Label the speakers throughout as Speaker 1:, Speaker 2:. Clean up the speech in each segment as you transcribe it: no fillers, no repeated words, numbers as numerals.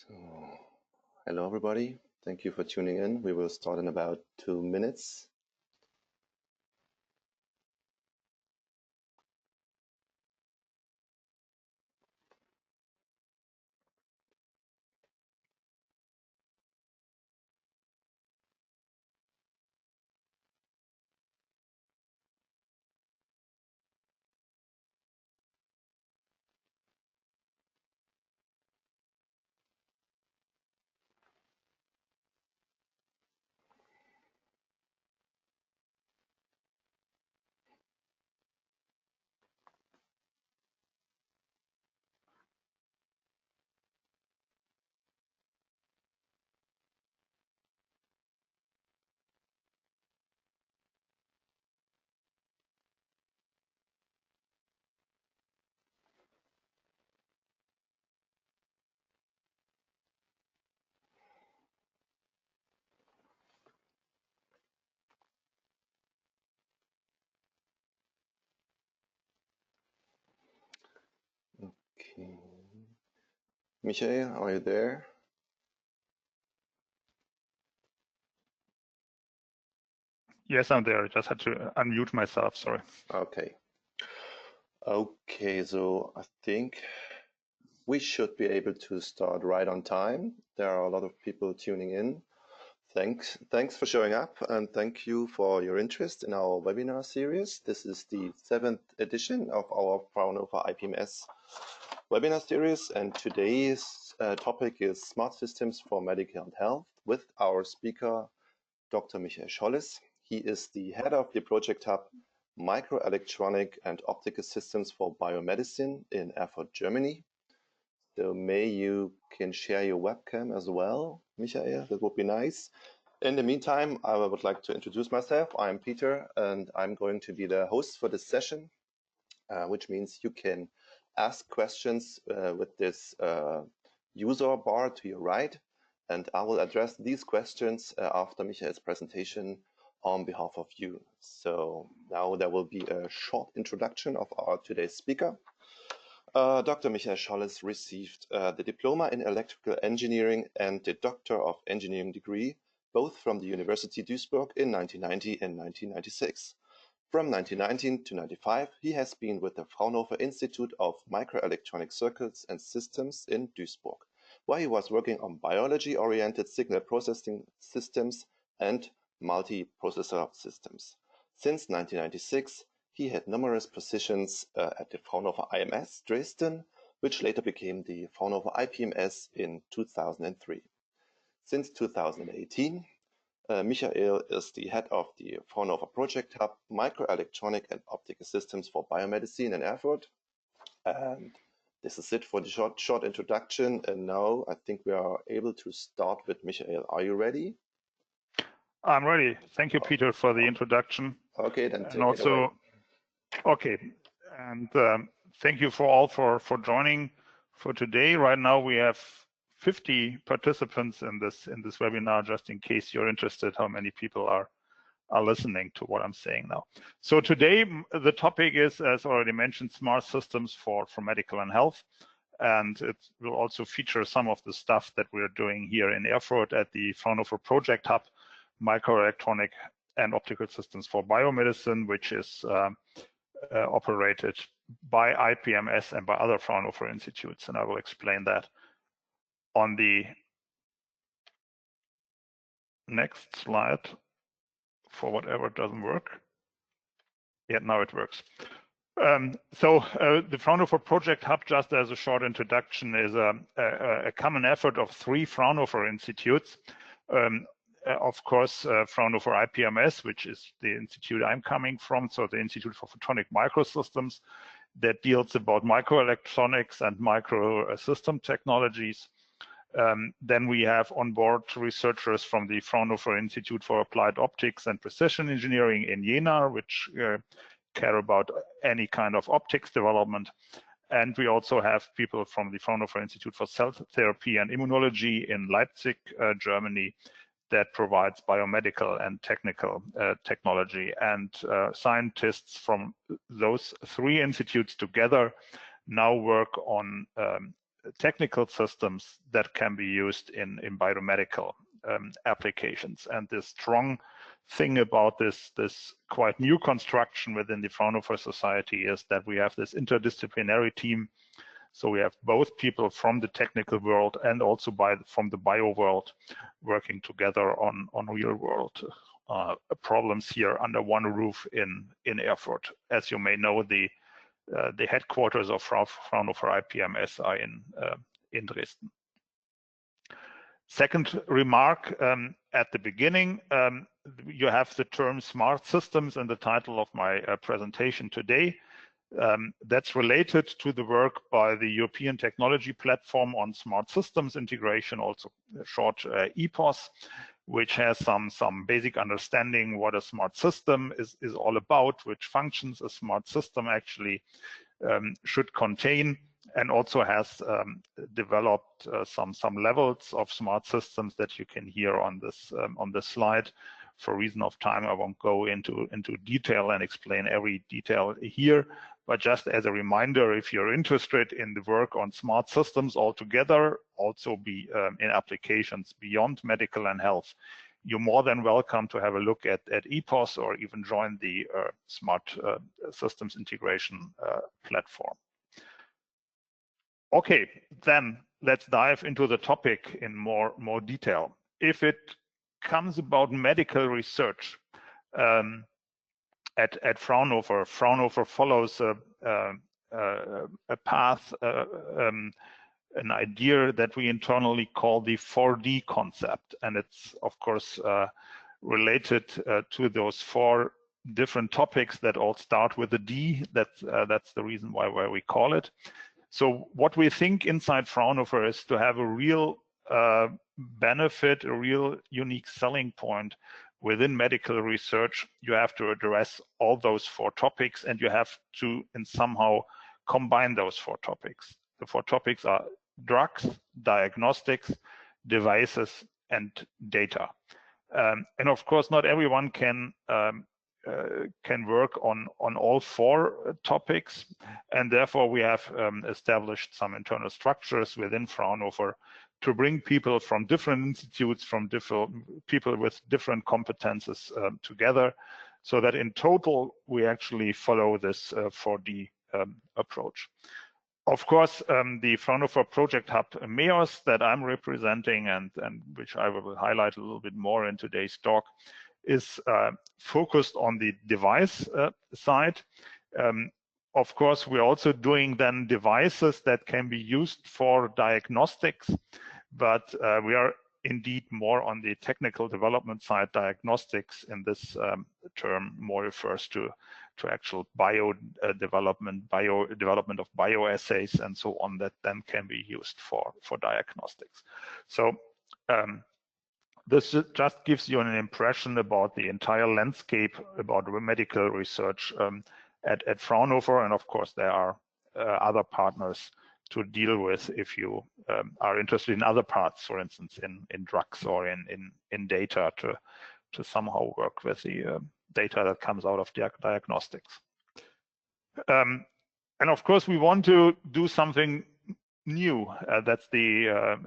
Speaker 1: So, hello everybody. Thank you for tuning in. We will start in about 2 minutes. Okay. Michael, are you there?
Speaker 2: Yes, I'm there. I just had to unmute myself, sorry.
Speaker 1: Okay. Okay, so I think we should be able to start right on time. There are a lot of people tuning in. Thanks for showing up, and thank you for your interest in our webinar series. This is the 7th edition of our Fraunhofer IPMS webinar series, and today's topic is Smart Systems for Medical and Health with our speaker, Dr. Michael Scholles. He is the head of the project hub Microelectronic and Optical Systems for Biomedicine in Erfurt, Germany. So may you can share your webcam as well, Michael, that would be nice. In the meantime, I would like to introduce myself. I'm Peter, and I'm going to be the host for this session, which means you can ask questions with this user bar to your right, and I will address these questions after Michael's presentation on behalf of you. So now there will be a short introduction of our today's speaker. Dr. Michael Scholles received the Diploma in Electrical Engineering and the Doctor of Engineering degree, both from the University Duisburg in 1990 and 1996. From 1919 to 95, he has been with the Fraunhofer Institute of Microelectronic Circuits and Systems in Duisburg, where he was working on biology-oriented signal processing systems and multiprocessor systems. Since 1996, he had numerous positions at the Fraunhofer IMS Dresden, which later became the Fraunhofer IPMS in 2003. Since 2018, Michael is the head of the Fraunhofer Project Hub, Microelectronic and Optical Systems for Biomedicine in Erfurt. And this is it for the short introduction. And now I think we are able to start with Michael. Are you ready?
Speaker 2: I'm ready. Thank you, Peter, for the introduction.
Speaker 1: Okay, then take
Speaker 2: and
Speaker 1: it away.
Speaker 2: Okay, and thank you for joining for today. Right now we have 50 participants in this webinar, just in case you're interested how many people are listening to what I'm saying now. So today the topic is, as already mentioned, smart systems for medical and health. And it will also feature some of the stuff that we're doing here in Erfurt at the Fraunhofer Project Hub, Microelectronic and Optical Systems for Biomedicine, which is operated by IPMS and by other Fraunhofer institutes. And I will explain that on the next slide for whatever doesn't work. Yeah, now it works. The Fraunhofer Project Hub, just as a short introduction, is a common effort of 3 Fraunhofer institutes. Of course, Fraunhofer IPMS, which is the institute I'm coming from, so the Institute for Photonic Microsystems, that deals about microelectronics and microsystem technologies. Then we have on board researchers from the Fraunhofer Institute for Applied Optics and Precision Engineering in Jena, which care about any kind of optics development. And we also have people from the Fraunhofer Institute for Cell Therapy and Immunology in Leipzig, Germany, that provides biomedical and technical technology. And scientists from those 3 institutes together now work on technical systems that can be used in biomedical applications. And the strong thing about this quite new construction within the Fraunhofer Society is that we have this interdisciplinary team. So we have both people from the technical world and also from the bio world working together on real world problems here under one roof in Erfurt. As you may know, the headquarters of Fraunhofer IPMS are in Dresden. Second remark at the beginning, you have the term smart systems in the title of my presentation today. That's related to the work by the European Technology Platform on Smart Systems Integration, also short EPOS, which has some basic understanding what a smart system is all about, which functions a smart system actually should contain, and also has developed some levels of smart systems that you can hear on this slide. For reason of time, I won't go into detail and explain every detail here, but just as a reminder, if you're interested in the work on smart systems altogether, also be in applications beyond medical and health, you're more than welcome to have a look at EPOS or even join the Smart Systems Integration platform. Okay, then let's dive into the topic in more detail. If it comes about medical research at Fraunhofer, Fraunhofer follows a path, an idea that we internally call the 4D concept, and it's of course related to those 4 different topics that all start with a D. That's the reason why we call it. So what we think inside Fraunhofer is to have a real benefit, a real unique selling point within medical research. You have to address all those 4 topics, and you have to somehow combine those 4 topics. The 4 topics are drugs, diagnostics, devices, and data. And of course, not everyone can work on all 4 topics, and therefore we have established some internal structures within Fraunhofer to bring people from different institutes, from different people with different competences together, so that in total we actually follow this 4D approach. Of course, the Fraunhofer Project Hub MEOS that I'm representing and which I will highlight a little bit more in today's talk is focused on the device side. Of course, we're also doing then devices that can be used for diagnostics, but we are indeed more on the technical development side. Diagnostics in this term more refers to actual development of bioassays and so on that then can be used for diagnostics. So this just gives you an impression about the entire landscape about medical research at Fraunhofer, and of course there are other partners to deal with if you are interested in other parts, for instance in drugs or in data to somehow work with the data that comes out of diagnostics. And of course we want to do something new. That's the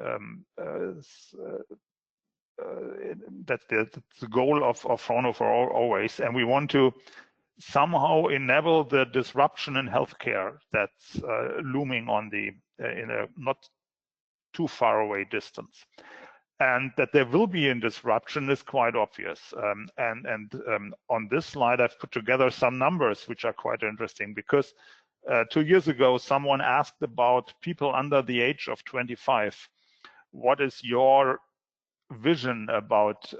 Speaker 2: goal of Fraunhofer always, and we want to somehow enable the disruption in healthcare that's looming on in a not too far away distance. And that there will be a disruption is quite obvious. On this slide, I've put together some numbers which are quite interesting, because 2 years ago, someone asked about people under the age of 25. What is your vision about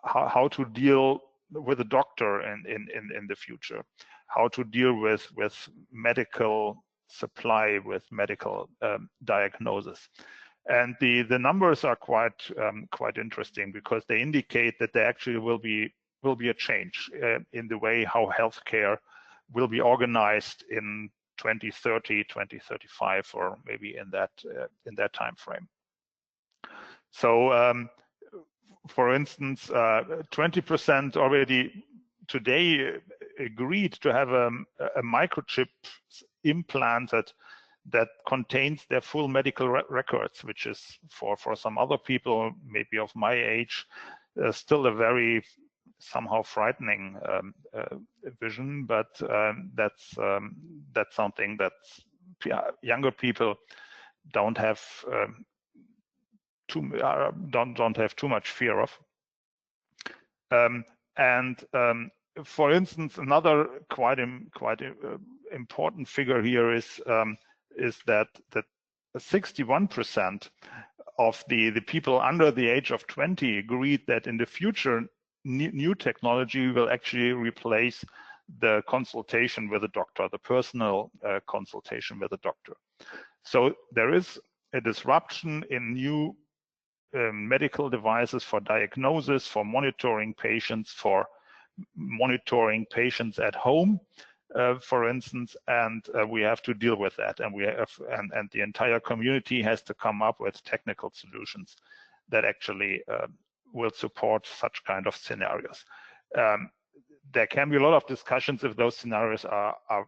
Speaker 2: how to deal with a doctor in the future, how to deal with medical supply, with medical diagnosis? And the numbers are quite interesting, because they indicate that there actually will be a change in the way how healthcare will be organized in 2030, 2035, or maybe in that time frame. So for instance, 20% already today agreed to have a microchip implanted that contains their full medical records, which is for some other people, maybe of my age, still a very somehow frightening vision. But that's something that younger people don't have don't have too much fear of. For instance, another quite important figure here is that 61% of the people under the age of 20 agreed that in the future new technology will actually replace the consultation with a doctor, the personal consultation with a doctor. So there is a disruption in new medical devices for diagnosis, for monitoring patients, at home, for instance, and we have to deal with that, and and the entire community has to come up with technical solutions that actually will support such kind of scenarios. There can be a lot of discussions if those scenarios are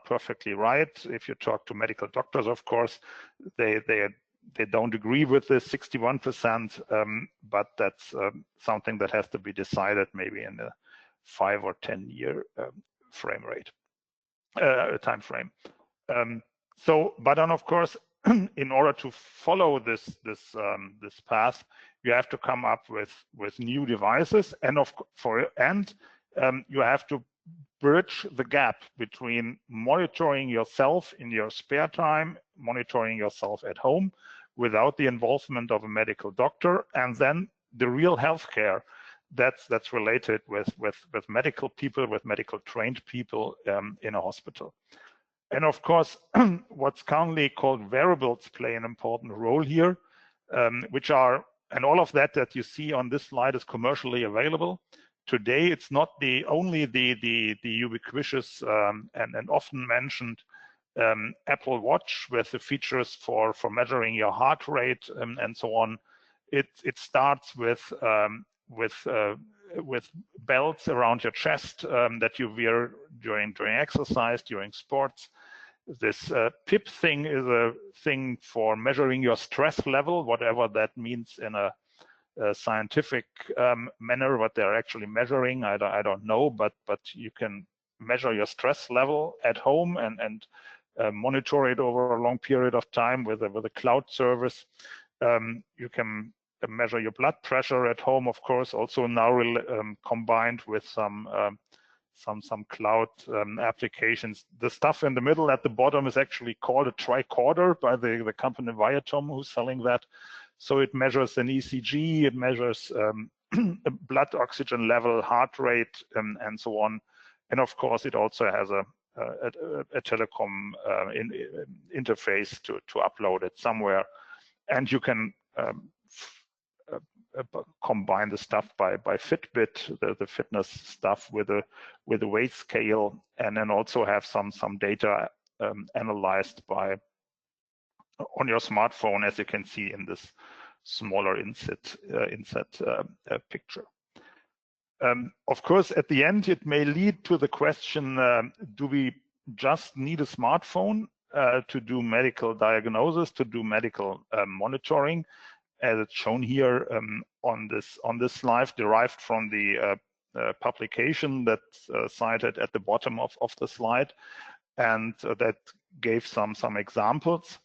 Speaker 2: perfectly right. If you talk to medical doctors, of course, they don't agree with this 61%, but that's something that has to be decided maybe in a 5 or 10 year time frame. But then of course, in order to follow this path, you have to come up with new devices, and you have to bridge the gap between monitoring yourself in your spare time, monitoring yourself at home without the involvement of a medical doctor, and then the real healthcare that's related with medical people, with medical trained people in a hospital. And of course, what's currently called wearables play an important role here, which are, and all of that you see on this slide is commercially available. Today, it's not only the ubiquitous and often mentioned Apple Watch with the features for measuring your heart rate and so on. It starts with belts around your chest that you wear during exercise, during sports. This PIP thing is a thing for measuring your stress level, whatever that means in a scientific manner. What they're actually measuring, I don't know, but you can measure your stress level at home and monitor it over a long period of time with a cloud service. You can measure your blood pressure at home, of course, also now combined with some cloud applications. The stuff in the middle at the bottom is actually called a tricorder by the company Viatom, who's selling that. So it measures an ECG, it measures blood oxygen level, heart rate, and so on. And of course, it also has a telecom interface to upload it somewhere. And you can combine the stuff by Fitbit, the fitness stuff, with a weight scale, and then also have some data analyzed on your smartphone, as you can see in this smaller inset picture. Of course, at the end, it may lead to the question, do we just need a smartphone to do medical diagnosis, to do medical monitoring, as it's shown here on this slide, derived from the publication that's cited at the bottom of the slide, and that gave some examples.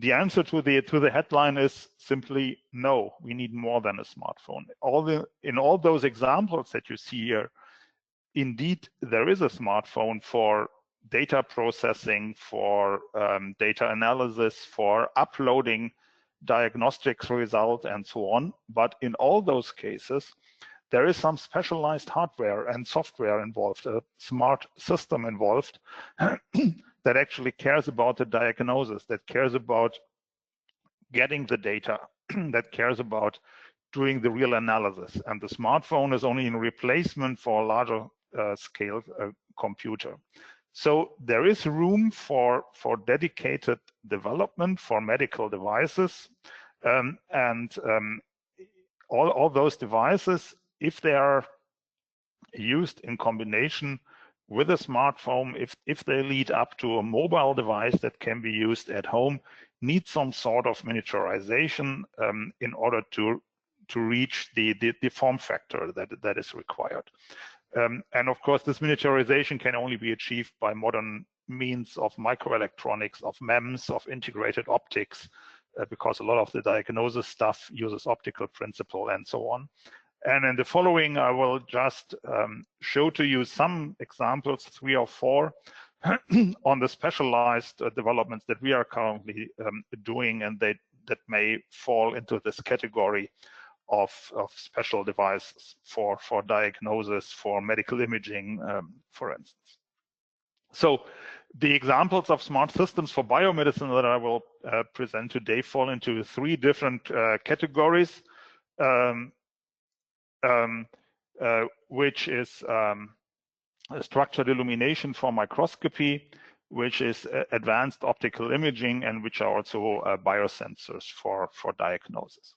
Speaker 2: The answer to the headline is simply no. We need more than a smartphone. In all those examples that you see here, indeed there is a smartphone for data processing, for data analysis, for uploading diagnostics result, and so on. But in all those cases, there is some specialized hardware and software involved, a smart system involved that actually cares about the diagnosis, that cares about getting the data, that cares about doing the real analysis. And the smartphone is only in replacement for a larger scale computer. So there is room for dedicated development for medical devices, and all those devices, if they are used in combination with a smartphone, if they lead up to a mobile device that can be used at home, need some sort of miniaturization in order to reach the form factor that is required. And of course, this miniaturization can only be achieved by modern means of microelectronics, of MEMS, of integrated optics, because a lot of the diagnosis stuff uses optical principle and so on. And in the following, I will just show to you some examples, 3 or 4, on the specialized developments that we are currently doing, and that may fall into this category of special devices for diagnosis, for medical imaging, for instance. So the examples of smart systems for biomedicine that I will present today fall into 3 different categories, which is structured illumination for microscopy, which is advanced optical imaging, and which are also biosensors for diagnosis.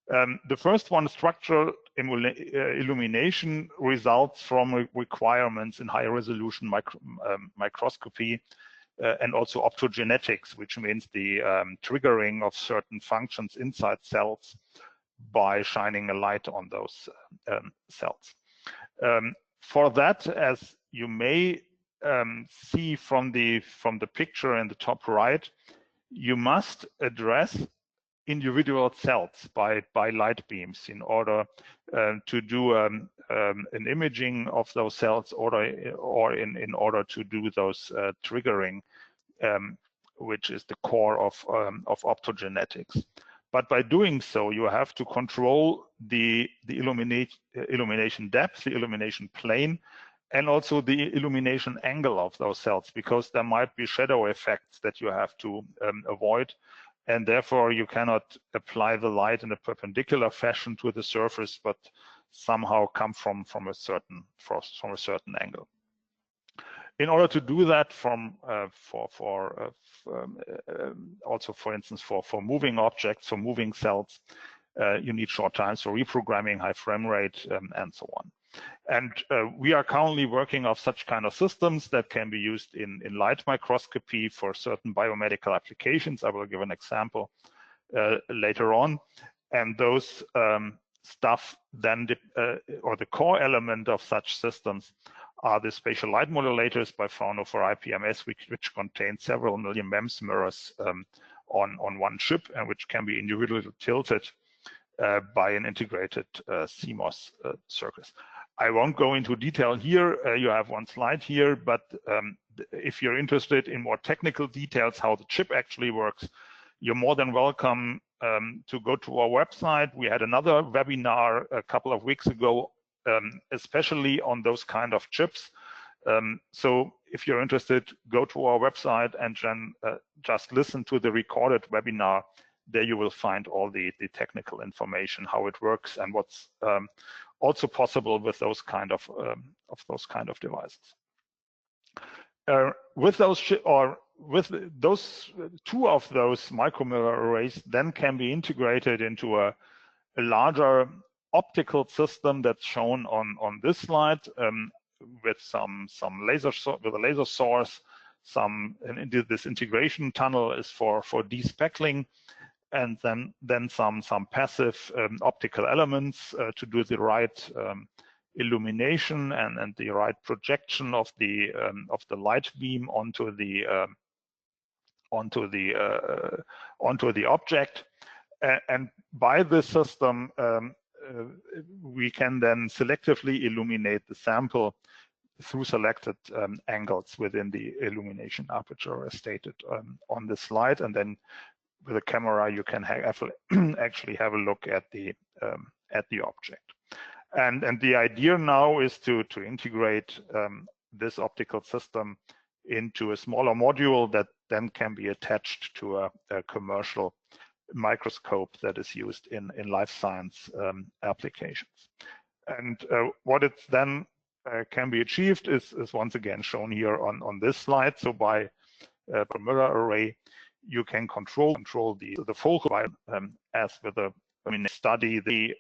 Speaker 2: The first one, structural illumination, results from requirements in high resolution microscopy and also optogenetics, which means the triggering of certain functions inside cells by shining a light on those cells. For that, as you may see from the picture in the top right, you must address individual cells by light beams in order to do an imaging of those cells, or in order to do those triggering, which is the core of optogenetics. But by doing so, you have to control the illumination depth, the illumination plane, and also the illumination angle of those cells, because there might be shadow effects that you have to avoid. And therefore, you cannot apply the light in a perpendicular fashion to the surface, but somehow come from a certain angle. In order to do that, also, for instance, for moving objects, for moving cells, you need short times for reprogramming, high frame rate, and so on. And we are currently working on such kind of systems that can be used in light microscopy for certain biomedical applications. I will give an example later on. And those stuff then, or the core element of such systems, are the spatial light modulators by Fraunhofer IPMS, which contain several million MEMS mirrors on one chip, and which can be individually tilted by an integrated CMOS circuit. I won't go into detail here. You have one slide here, but if you're interested in more technical details, how the chip actually works, you're more than welcome to go to our website. We had another webinar a couple of weeks ago, especially on those kind of chips. So if you're interested, go to our website and then just listen to the recorded webinar. There you will find all the technical information, how it works, and what's also possible with those kind of devices. With those two of those micromirror arrays, then can be integrated into a larger optical system that's shown on this slide, with some laser with a laser source. This integration tunnel is for despeckling, and then some passive optical elements to do the right illumination and the right projection of the light beam onto the object. And by this system, we can then selectively illuminate the sample through selected angles within the illumination aperture, as stated on the slide. And then with a camera, you can actually have a look at the object. And the idea now is to integrate this optical system into a smaller module that then can be attached to a commercial microscope that is used in life science applications. And what it then can be achieved is once again shown here on this slide. So by a mirror array, you can control the focal, as with a study the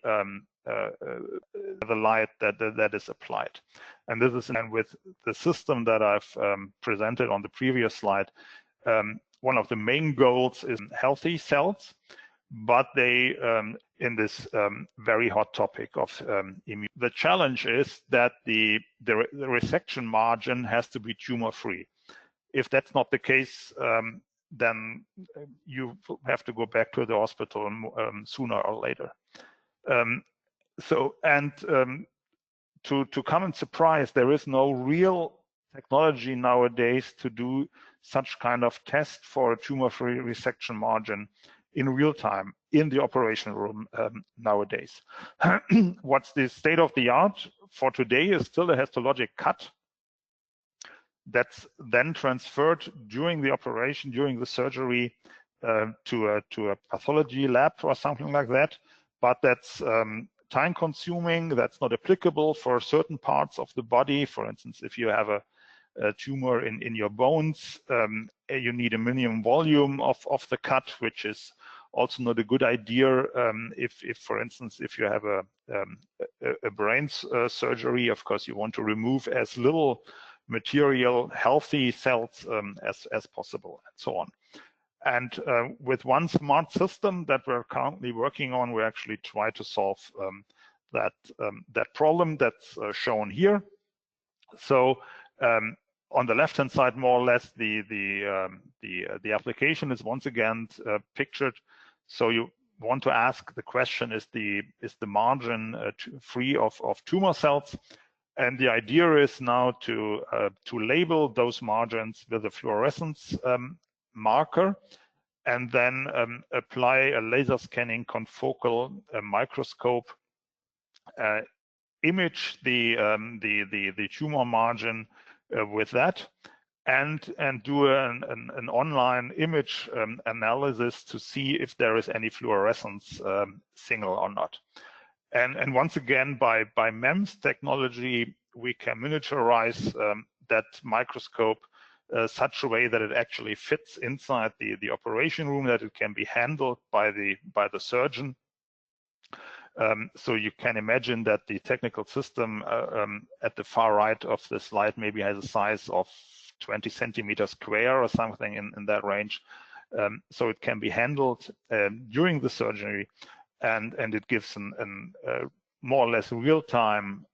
Speaker 2: the light that is applied. And this is in line with the system that I've presented on the previous slide. One of the main goals is healthy cells, but they in this very hot topic of immune. The challenge is that the resection margin has to be tumor-free. If that's not the case, then you have to go back to the hospital sooner or later. To common surprise, there is no real technology nowadays to do such kind of test for a tumor-free resection margin in real time in the operation room nowadays. What's the state of the art for today is still a histologic cut that's then transferred during the operation, during the surgery, to a pathology lab or something like that. But that's time consuming, that's not applicable for certain parts of the body. For instance, if you have a tumor in your bones, you need a minimum volume of the cut, which is also not a good idea if for instance, if you have a brain surgery. Of course, you want to remove as little material, healthy cells as possible, and so on. And with one smart system that we're currently working on, we actually try to solve that problem that's shown here. So on the left-hand side, more or less, the application is once again pictured. So you want to ask the question: is the margin free of tumor cells? And the idea is now to label those margins with a fluorescence marker, and then apply a laser scanning confocal microscope, image the tumor margin with that, and do an online image analysis to see if there is any fluorescence signal or not. And once again, by MEMS technology, we can miniaturize that microscope such a way that it actually fits inside the operation room, that it can be handled by the surgeon. So you can imagine that the technical system at the far right of the slide maybe has a size of 20 centimeters square or something in that range. So it can be handled during the surgery, and it gives an more or less real-time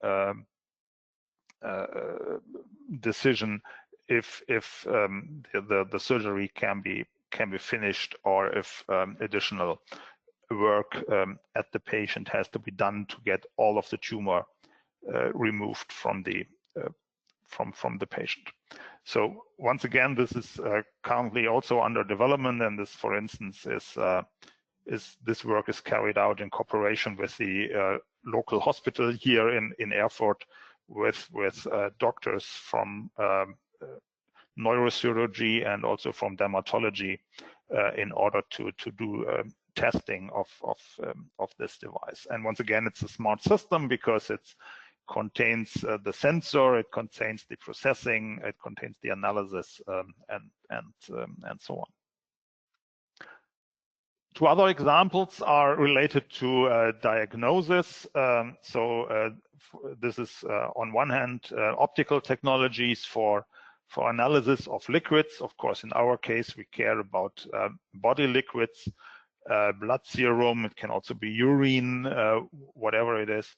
Speaker 2: decision if the surgery can be finished, or if additional work at the patient has to be done to get all of the tumor removed from the patient. So once again, this is currently also under development, and this, for instance, is this work is carried out in cooperation with the local hospital here in Erfurt, with doctors from neurosurgery and also from dermatology, in order to do testing of this device. And once again, it's a smart system because it contains the sensor, it contains the processing, it contains the analysis, and so on. Two other examples are related to diagnosis. This is on one hand optical technologies for analysis of liquids. Of course, in our case, we care about body liquids, blood serum. It can also be urine, whatever it is.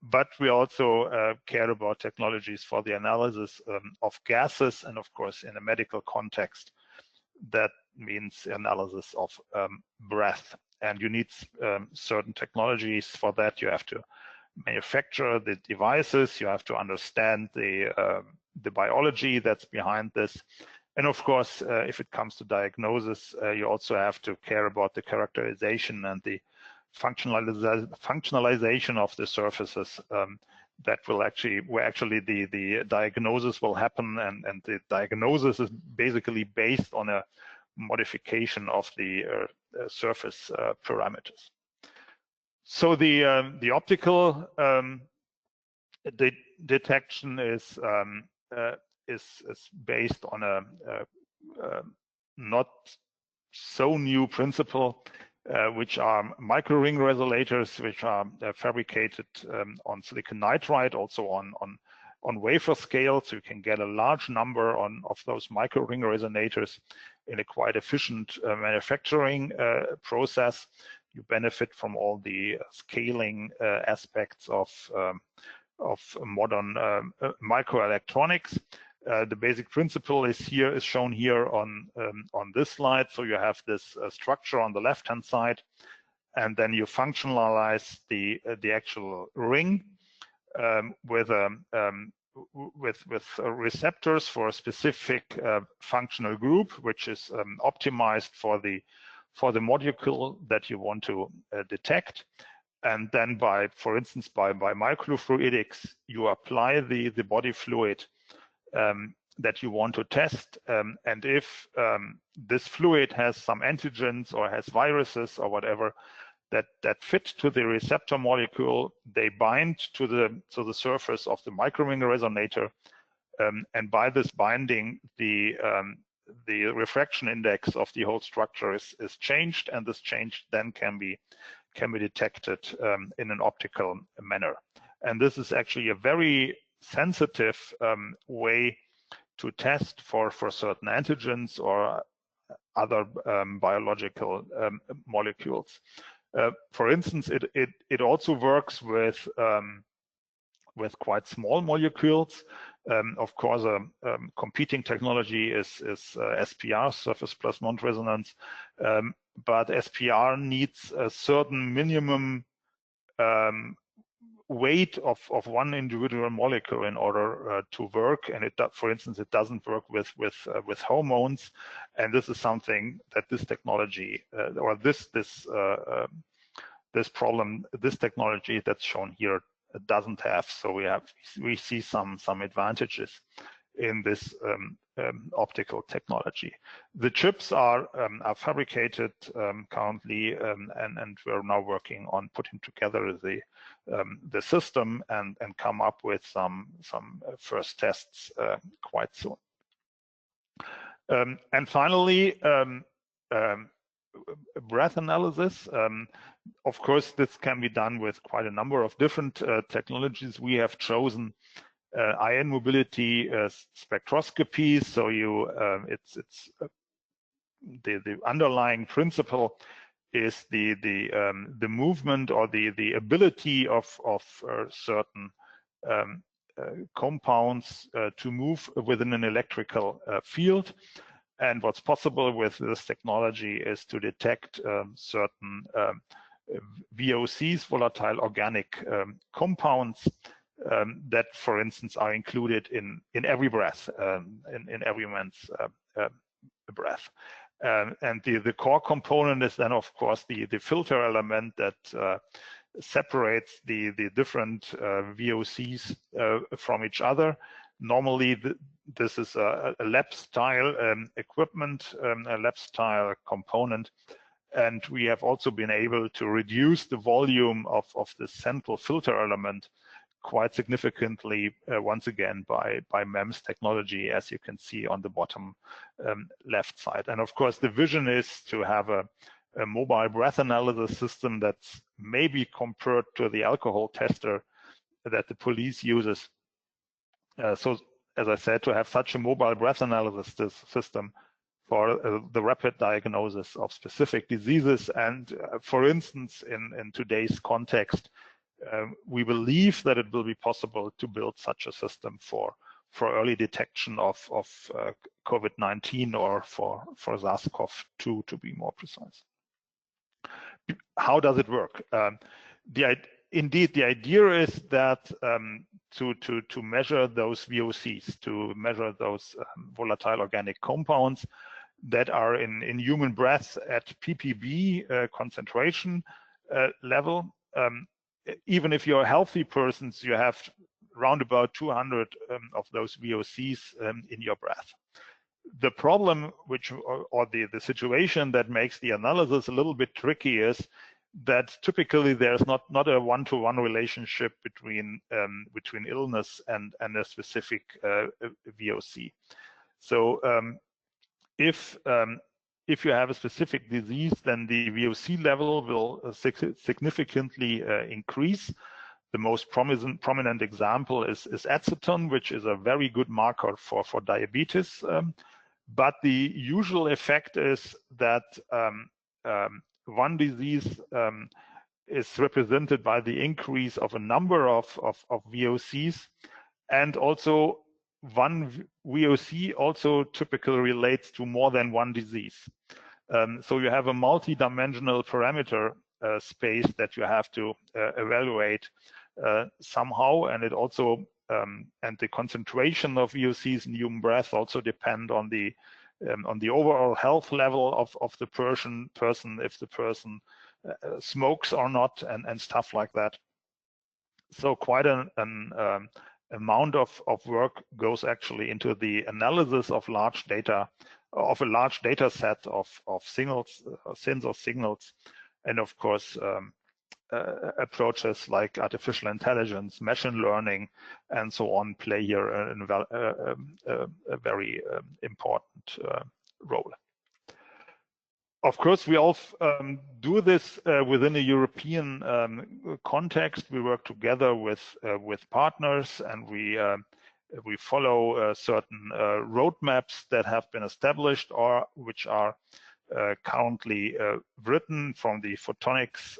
Speaker 2: But we also care about technologies for the analysis of gases, and of course, in a medical context, that means analysis of breath. And you need certain technologies for that. You have to manufacture the devices. You have to understand the biology that's behind this. And of course, if it comes to diagnosis, you also have to care about the characterization and the functionalization of the surfaces that will actually the diagnosis will happen, and the diagnosis is basically based on a modification of the surface parameters. So the optical detection is based on a not so new principle. which are micro ring resolators, which are fabricated on silicon nitride, also on wafer scale, so you can get a large number of those micro ring resonators in a quite efficient manufacturing process. You benefit from all the scaling aspects of modern microelectronics. The basic principle is shown here on this slide. So you have this structure on the left-hand side, and then you functionalize the actual ring with receptors for a specific functional group, which is optimized for the molecule that you want to detect. And then for instance, by microfluidics, you apply the body fluid that you want to test. And if this fluid has some antigens or has viruses or whatever that fit to the receptor molecule, they bind to the surface of the microring resonator. And by this binding, the refraction index of the whole structure is changed, and this change then can be detected in an optical manner. And this is actually a very sensitive way to test for certain antigens or other biological molecules. For instance, it also works with quite small molecules. Of course, competing technology is SPR, surface plasmon resonance, but SPR needs a certain minimum weight of one individual molecule in order to work, and for instance, it doesn't work with hormones, and this is something that this technology or this technology that's shown here doesn't have. So we see some advantages in this optical technology. The chips are fabricated currently, and we're now working on putting together the system and come up with some first tests quite soon. And finally, breath analysis. Of course, this can be done with quite a number of different technologies. We have chosen ion mobility spectroscopy. So it's the underlying principle is the movement or the ability of certain compounds to move within an electrical field. And what's possible with this technology is to detect certain VOCs, volatile organic compounds, that, for instance, are included in every breath, in every man's breath. And the core component is then, of course, the filter element that separates the different VOCs from each other. Normally, this is a lab-style equipment, a lab-style component. And we have also been able to reduce the volume of the central filter element quite significantly, once again, by MEMS technology, as you can see on the bottom left side. And of course, the vision is to have a mobile breath analysis system that's maybe compared to the alcohol tester that the police uses. So, as I said, to have such a mobile breath analysis system for the rapid diagnosis of specific diseases. And for instance, in today's context, we believe that it will be possible to build such a system for early detection of COVID-19 or for SARS-CoV-2, to be more precise. How does it work? Indeed, the idea is that to measure those VOCs, to measure those volatile organic compounds that are in human breath at ppb concentration level. Even if you're healthy persons, you have round about 200 of those VOCs in your breath. The problem, or the situation that makes the analysis a little bit tricky, is that typically there's not a one-to-one relationship between illness and a specific VOC. So if if you have a specific disease, then the VOC level will significantly increase. The most prominent example is acetone, which is a very good marker for diabetes. But the usual effect is that one disease is represented by the increase of a number of VOCs, and also one VOC also typically relates to more than one disease. So you have a multi-dimensional parameter space that you have to evaluate somehow, and it also and the concentration of VOCs in human breath also depend on the overall health level of the person, if the person smokes or not, and stuff like that. So quite an amount of work goes actually into the analysis of a large data set of sensor signals, and of course approaches like artificial intelligence, machine learning, and so on play here a very important role. Of course, we all do this within a European context. We work together with partners, and we follow certain roadmaps that have been established or which are currently written from the photonics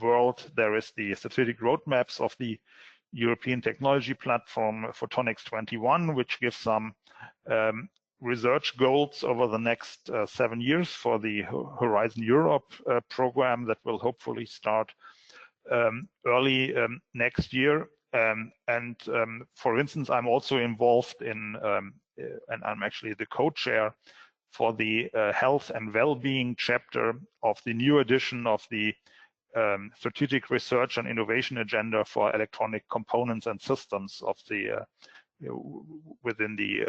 Speaker 2: world. There is the strategic roadmaps of the European technology platform Photonics 21, which gives some research goals over the next 7 years for the Horizon Europe program that will hopefully start early next year. For instance, I'm also involved in, and I'm actually the co-chair for the health and well-being chapter of the new edition of the strategic research and innovation agenda for electronic components and systems of the within the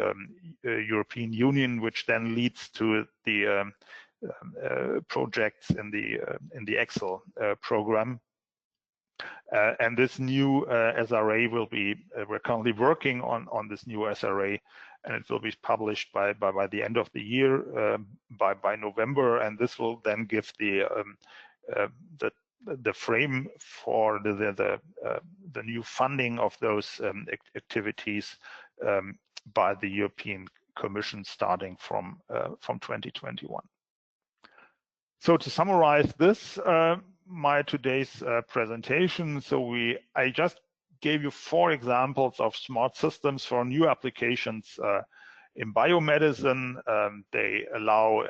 Speaker 2: European Union, which then leads to the projects in the Excel program. And this new SRA will be, we're currently working on this new SRA, and it will be published by the end of the year, by November, and this will then give the frame for the new funding of those activities by the European Commission starting from 2021. So to summarize this, my today's presentation. So I just gave you 4 examples of smart systems for new applications in biomedicine. They allow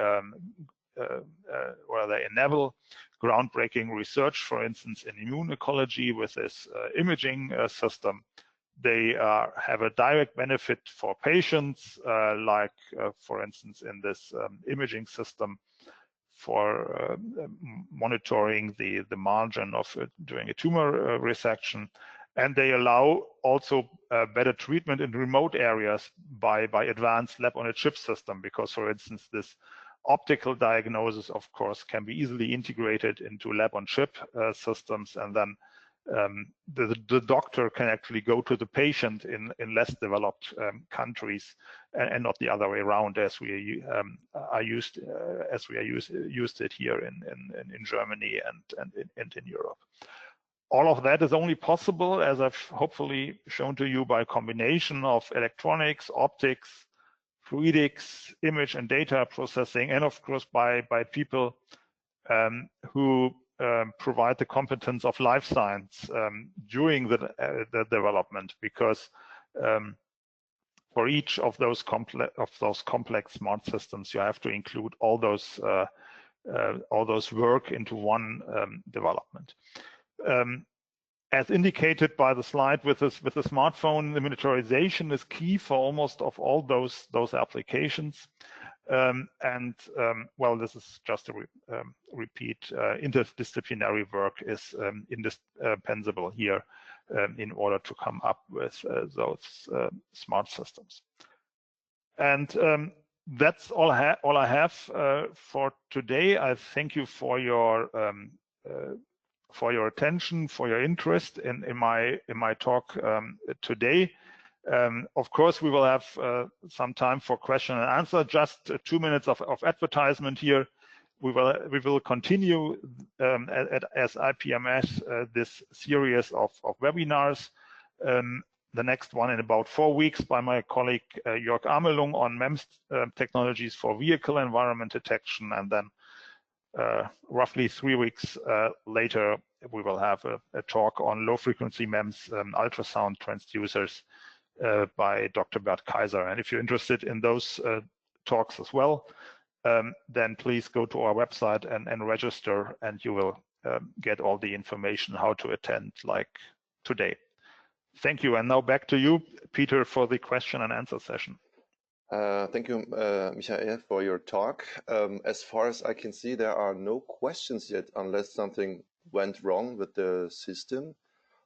Speaker 2: or they enable groundbreaking research, for instance, in immuno-oncology with this imaging system. They have a direct benefit for patients, like, for instance, in this imaging system for monitoring the margin of doing a tumor resection. And they allow also better treatment in remote areas by advanced lab-on-a-chip system, because, for instance, this optical diagnosis, of course, can be easily integrated into lab-on-chip systems, and then the doctor can actually go to the patient in less developed countries, and not the other way around, as we are used it here in Germany and in Europe. All of that is only possible, as I've hopefully shown to you, by a combination of electronics, optics, fluidics, image and data processing, and of course by people who provide the competence of life science during the development, because for each of those complex smart systems, you have to include all those work into one development. As indicated by the slide with the smartphone, the miniaturization is key for almost of all those applications. Well, this is just a repeat. Interdisciplinary work is indispensable here in order to come up with those smart systems. And that's all I have for today. I thank you for your attention, for your interest in my talk today. Of course, we will have some time for question and answer. Just 2 minutes of advertisement here. We will continue as IPMS this series of webinars. The next one in about 4 weeks by my colleague Jörg Amelung on MEMS technologies for vehicle environment detection, and then roughly 3 weeks later we will have a talk on low-frequency MEMS ultrasound transducers by Dr. Bert Kaiser. And if you're interested in those talks as well, then please go to our website and register, and you will get all the information how to attend, like today. Thank you. And now back to you, Peter, for the question and answer session.
Speaker 1: Thank you, Michael, for your talk. As far as I can see, there are no questions yet, unless something went wrong with the system.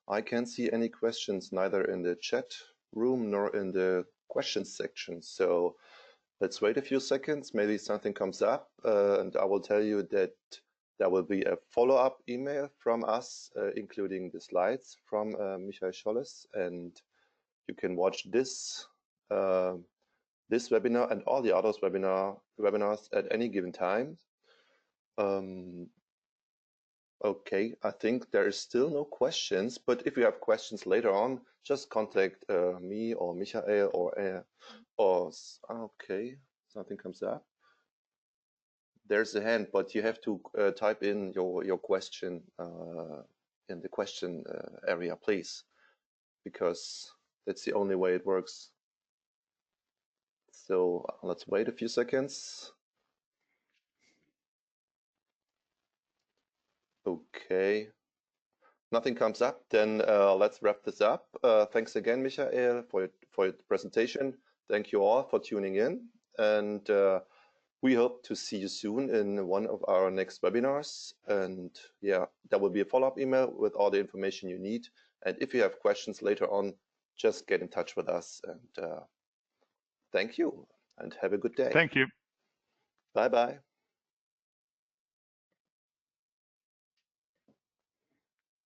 Speaker 1: I can't see any questions, neither in the chat room nor in the questions section. So let's wait a few seconds. Maybe something comes up, and I will tell you that there will be a follow-up email from us, including the slides from Michael Scholles, and you can watch this this webinar and all the other webinars at any given time. Okay, I think there is still no questions, but if you have questions later on, just contact me or Michael or okay, something comes up. There's a hand, but you have to type in your question in the question area, please, because that's the only way it works. So let's wait a few seconds. Okay, nothing comes up, then let's wrap this up. Thanks again, Michael, for your presentation. Thank you all for tuning in, and we hope to see you soon in one of our next webinars. And yeah, there will be a follow-up email with all the information you need. And if you have questions later on, just get in touch with us. And thank you, and have a good day.
Speaker 2: Thank you.
Speaker 1: Bye-bye.